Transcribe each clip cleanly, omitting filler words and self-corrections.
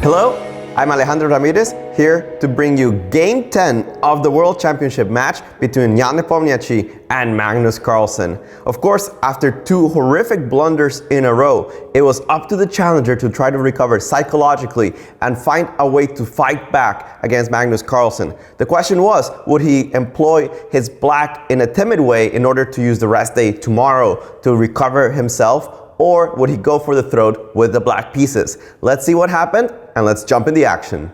Hello, I'm Alejandro Ramirez, here to bring you Game 10 of the World Championship match between Jan Nepomniachtchi and Magnus Carlsen. Of course, after two horrific blunders in a row, it was up to the challenger to try to recover psychologically and find a way to fight back against Magnus Carlsen. The question was, would he employ his black in a timid way in order to use the rest day tomorrow to recover himself? Or would he go for the throat with the black pieces? Let's see what happened, and let's jump in the action.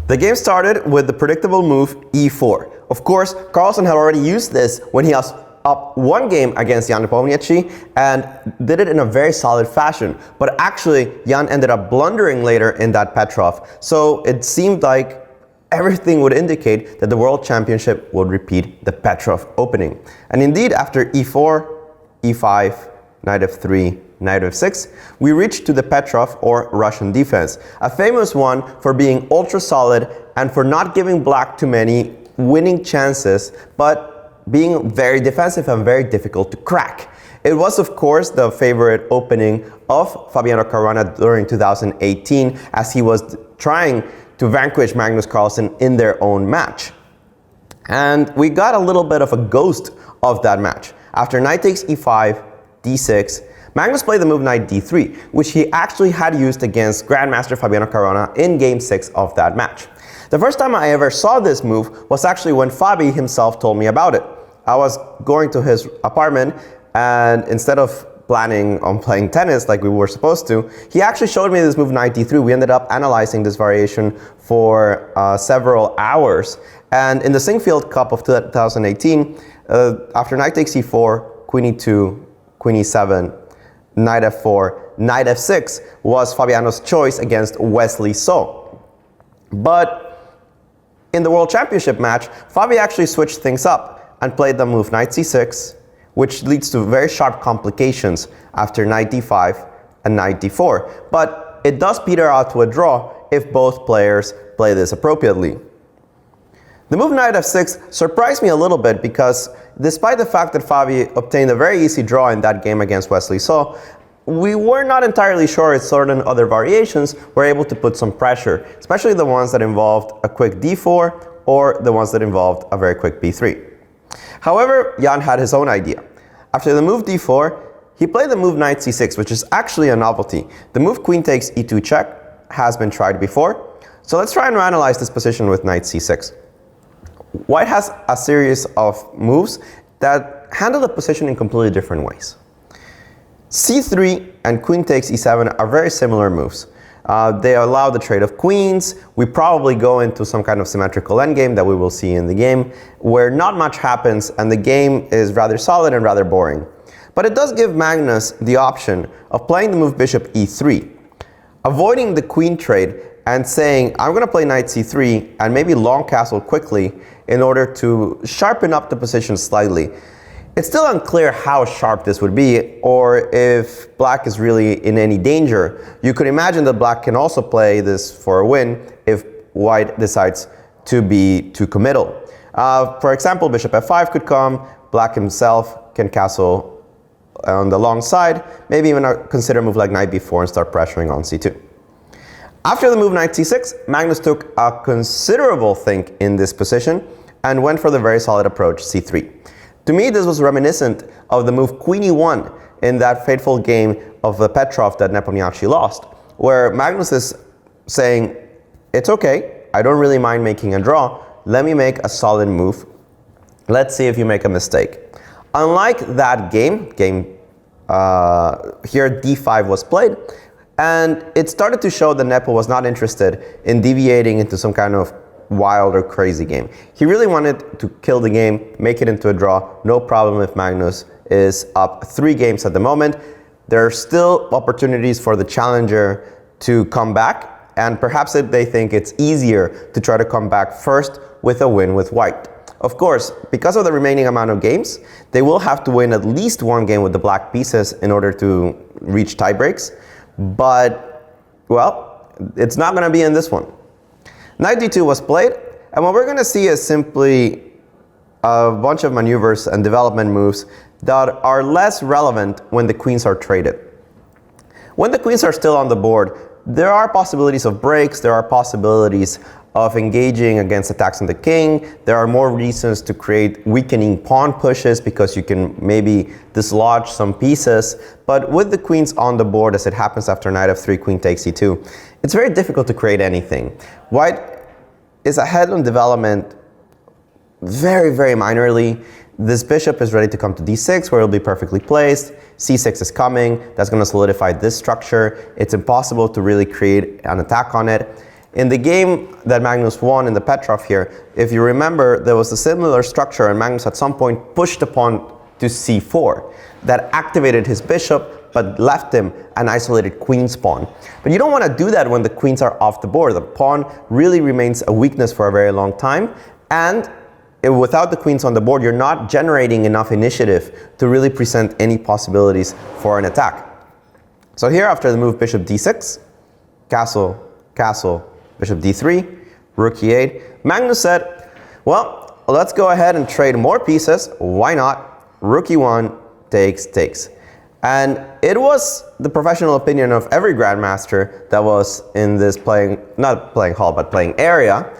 The game started with the predictable move e4. Of course, Carlsen had already used this when he was up one game against Jan Nepomniachtchi and did it in a very solid fashion. But actually, Jan ended up blundering later in that Petrov. So it seemed like everything would indicate that the World Championship would repeat the Petrov opening. And indeed, after e4, e5, knight f3, knight f6, we reached to the Petrov, or Russian defense, a famous one for being ultra solid and for not giving black too many winning chances, but being very defensive and very difficult to crack. It was, of course, the favorite opening of Fabiano Caruana during 2018, as he was trying to vanquish Magnus Carlsen in their own match. And we got a little bit of a ghost of that match. After knight takes e5, d6, Magnus played the move knight d3, which he actually had used against Grandmaster Fabiano Caruana in game 6 of that match. The first time I ever saw this move was actually when Fabi himself told me about it. I was going to his apartment, and instead of planning on playing tennis like we were supposed to, he actually showed me this move knight d3. We ended up analyzing this variation for several hours. And in the Singfield Cup of 2018, after knight takes e4, queen e2, queen e7, knight f4, knight f6 was Fabiano's choice against Wesley So. But in the World Championship match, Fabi actually switched things up and played the move knight c6, which leads to very sharp complications after knight d5 and knight d4. But it does peter out to a draw if both players play this appropriately. The move knight f6 surprised me a little bit because despite the fact that Fabi obtained a very easy draw in that game against Wesley So, we were not entirely sure if certain other variations were able to put some pressure, especially the ones that involved a quick d4 or the ones that involved a very quick b3. However, Jan had his own idea. After the move d4, he played the move knight c6, which is actually a novelty. The move queen takes e2 check has been tried before, so let's try and analyze this position with knight c6. White has a series of moves that handle the position in completely different ways. c3 and queen takes e7 are very similar moves. They allow the trade of queens. We probably go into some kind of symmetrical endgame that we will see in the game, where not much happens and the game is rather solid and rather boring. But it does give Magnus the option of playing the move bishop e3, avoiding the queen trade and saying, I'm going to play knight c3 and maybe long castle quickly in order to sharpen up the position slightly. It's still unclear how sharp this would be, or if black is really in any danger. You could imagine that black can also play this for a win if white decides to be too committal. For example, bishop f5 could come, black himself can castle on the long side, maybe even consider a move like knight b4 and start pressuring on c2. After the move knight c6, Magnus took a considerable think in this position and went for the very solid approach c3. To me, this was reminiscent of the move queen e1 in that fateful game of the Petrov that Nepomniachtchi lost, where Magnus is saying, it's okay, I don't really mind making a draw, let me make a solid move, let's see if you make a mistake. Unlike that game, here d5 was played, and it started to show that Nepo was not interested in deviating into some kind of wild or crazy game. He really wanted to kill the game, make it into a draw. No problem if Magnus is up 3 games at the moment. There are still opportunities for the challenger to come back, and perhaps they think it's easier to try to come back first with a win with white. Of course, because of the remaining amount of games, they will have to win at least one game with the black pieces in order to reach tie breaks. But, well, it's not going to be in this one. Knight d2 was played, and what we're going to see is simply a bunch of maneuvers and development moves that are less relevant when the queens are traded. When the queens are still on the board, there are possibilities of breaks, there are possibilities of engaging against attacks on the king. There are more reasons to create weakening pawn pushes because you can maybe dislodge some pieces. But with the queens on the board, as it happens after knight f3, queen takes e2, it's very difficult to create anything. White is ahead on development very, very minorly. This bishop is ready to come to d6, where it'll be perfectly placed. c6 is coming. That's going to solidify this structure. It's impossible to really create an attack on it. In the game that Magnus won in the Petrov here, if you remember, there was a similar structure, and Magnus at some point pushed the pawn to c4. That activated his bishop, but left him an isolated queen's pawn. But you don't want to do that when the queens are off the board. The pawn really remains a weakness for a very long time, and without the queens on the board, you're not generating enough initiative to really present any possibilities for an attack. So here, after the move bishop d6, castle, castle, bishop d3, rook e8, Magnus said, well, let's go ahead and trade more pieces. Why not? Rook e1 takes. And it was the professional opinion of every grandmaster that was in this not playing hall, but playing area,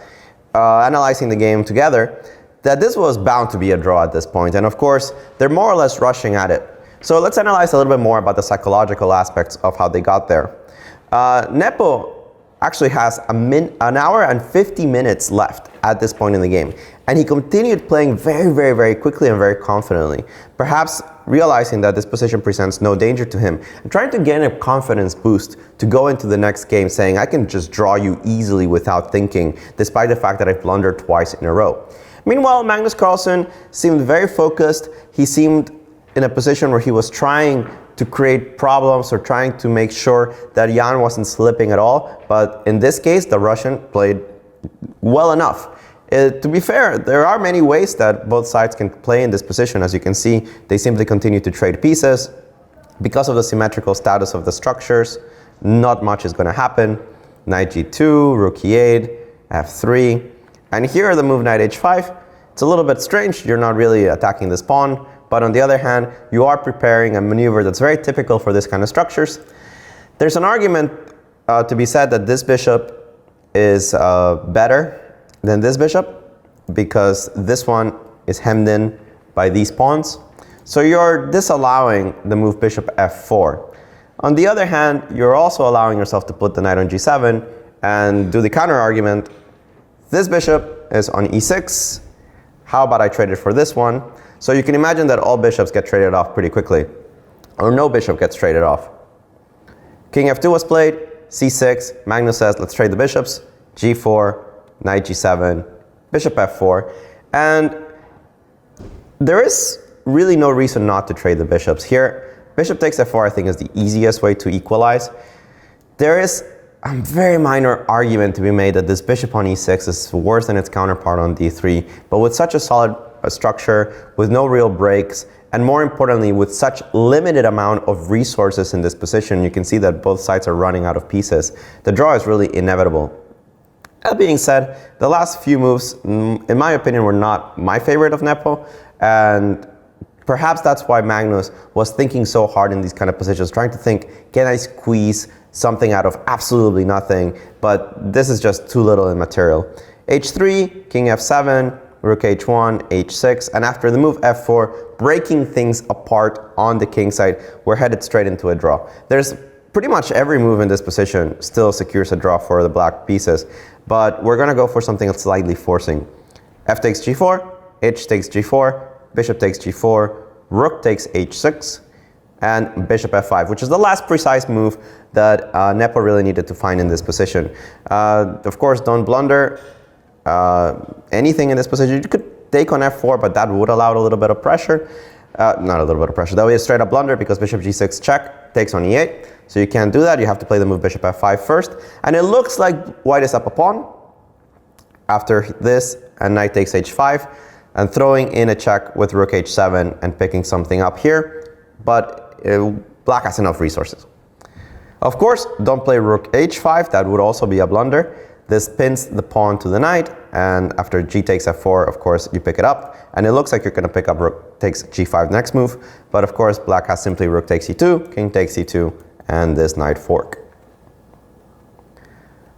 analyzing the game together, that this was bound to be a draw at this point. And of course, they're more or less rushing at it. So let's analyze a little bit more about the psychological aspects of how they got there. Nepo actually has an hour and 50 minutes left at this point in the game. And he continued playing very, very, very quickly and very confidently, perhaps realizing that this position presents no danger to him, and trying to gain a confidence boost to go into the next game saying, I can just draw you easily without thinking, despite the fact that I've blundered twice in a row. Meanwhile, Magnus Carlsen seemed very focused. He seemed in a position where he was trying to create problems or trying to make sure that Jan wasn't slipping at all. But in this case, the Russian played well enough. To be fair, there are many ways that both sides can play in this position. As you can see, they simply continue to trade pieces. Because of the symmetrical status of the structures, not much is going to happen. Knight g2, rook e8, f3. And here the move knight h5. It's a little bit strange. You're not really attacking this pawn. But on the other hand, you are preparing a maneuver that's very typical for this kind of structures. There's an argument to be said that this bishop is better than this bishop because this one is hemmed in by these pawns. So you're disallowing the move bishop f4. On the other hand, you're also allowing yourself to put the knight on g7 and do the counter argument. This bishop is on e6. How about I trade it for this one? So you can imagine that all bishops get traded off pretty quickly, or no bishop gets traded off. King f2 was played, c6, Magnus says, let's trade the bishops, g4, knight g7, bishop f4, and there is really no reason not to trade the bishops. Here, bishop takes f4 I think is the easiest way to equalize. There is a very minor argument to be made that this bishop on e6 is worse than its counterpart on d3, but with such a solid structure, with no real breaks, and more importantly, with such limited amount of resources in this position, you can see that both sides are running out of pieces. The draw is really inevitable. That being said, the last few moves, in my opinion, were not my favorite of Nepo, and perhaps that's why Magnus was thinking so hard in these kind of positions, trying to think, can I squeeze something out of absolutely nothing? But this is just too little in material. h3, king f7, rook h1, h6, and after the move f4, breaking things apart on the king side, we're headed straight into a draw. There's pretty much every move in this position still secures a draw for the black pieces, but we're going to go for something that's slightly forcing. F takes g4, h takes g4, bishop takes g4, rook takes h6, and bishop f5, which is the last precise move that Nepo really needed to find in this position. Of course, don't blunder anything in this position. You could take on f4, but that would allow a little bit of pressure. Not a little bit of pressure. That would be a straight up blunder because bishop g6 check takes on e8. So you can't do that. You have to play the move bishop f5 first. And it looks like white is up a pawn after this, and knight takes h5, and throwing in a check with rook h7 and picking something up here. But black has enough resources. Of course, don't play rook h5. That would also be a blunder. This pins the pawn to the knight, and after g takes f4, of course, you pick it up. And it looks like you're going to pick up rook takes g5 next move. But of course, black has simply rook takes e2, king takes e2, and this knight fork.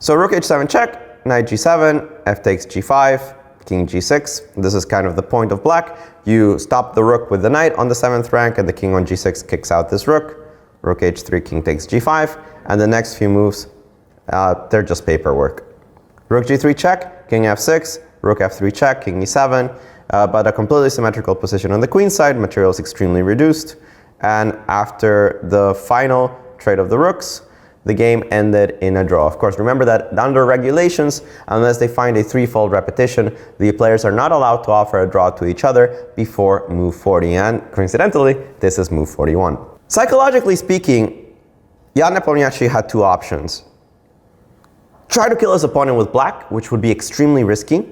So rook h7 check, knight g7, f takes g5, king g6. This is kind of the point of black. You stop the rook with the knight on the 7th rank, and the king on g6 kicks out this rook. Rook h3, king takes g5, and the next few moves, they're just paperwork. Rook g3 check, king f6, rook f3 check, king e7, but a completely symmetrical position on the queen side. Material is extremely reduced, and after the final trade of the rooks, the game ended in a draw. Of course, remember that under regulations, unless they find a threefold repetition, the players are not allowed to offer a draw to each other before move 40, and coincidentally, this is move 41. Psychologically speaking, Jan Nepomniachtchi had two options. Try to kill his opponent with black, which would be extremely risky,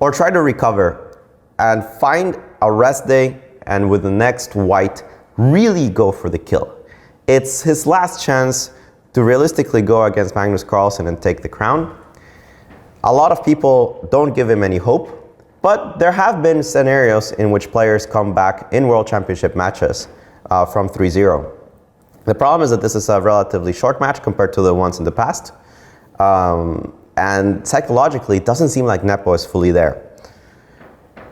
or try to recover and find a rest day, and with the next white, really go for the kill. It's his last chance to realistically go against Magnus Carlsen and take the crown. A lot of people don't give him any hope, but there have been scenarios in which players come back in World Championship matches from 3-0. The problem is that this is a relatively short match compared to the ones in the past, and psychologically it doesn't seem like Nepo is fully there.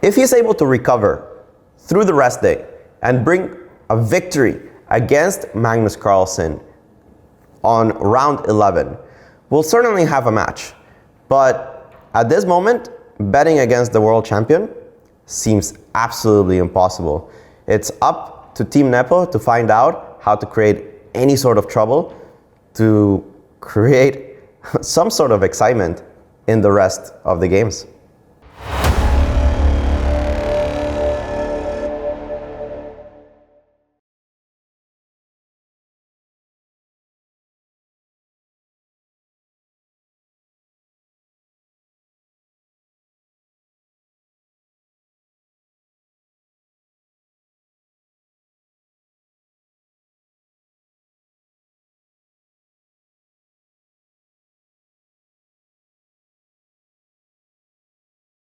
If he's able to recover through the rest day and bring a victory against Magnus Carlsen on round 11, we'll certainly have a match. But at this moment, betting against the world champion seems absolutely impossible. It's up to Team Nepo to find out how to create any sort of trouble, to create some sort of excitement in the rest of the games.